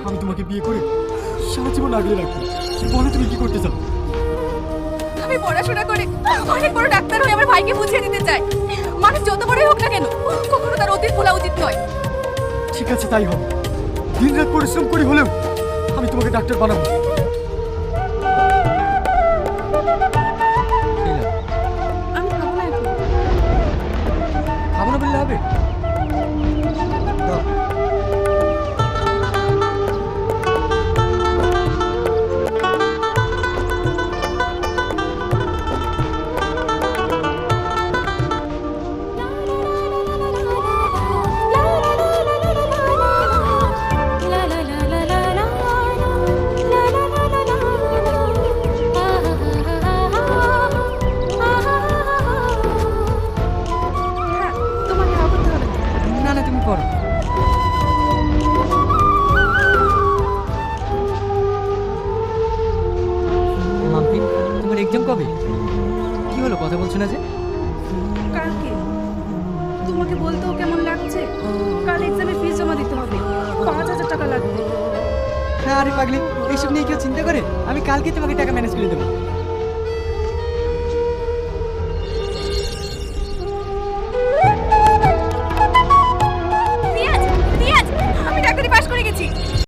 আমি তোমাকে বিয়ে করে সারা জীবন আগলে রাখবো। বলো তুমি কি করতে চাও? আমি পড়াশোনা করে অনেক বড় ডাক্তার হয়ে আমার ভাইকে বুঝিয়ে দিতে চাই, মানুষ যত বড়ই হোক না কেন কখনো তার অতীত ভোলা উচিত নয়। ঠিক আছে, তাই হবে। দিনরাত পরিশ্রম করি হলেও আমি তোমাকে ডাক্তার বানাবো। আমি খাবো না এখন। খাবো না বললে হবে? দাও। হ্যাঁ, তোমাকে হাওয়া করতে হবে না। না না, তুমি করো। মাম্পি, তোমার এক্সাম কবে? কি হলো, কথা বলছো না যে? কালকে। তোমাকে বলতেও কেমন লাগছে, কাল এক্সামের ফিস জমা দিতে হবে, 5,000 টাকা লাগবে। আরে পাগলি, এইসব নিয়ে কেউ চিন্তা করে? আমি কালকে তোমাকে টাকা ম্যানেজ করে দেবো।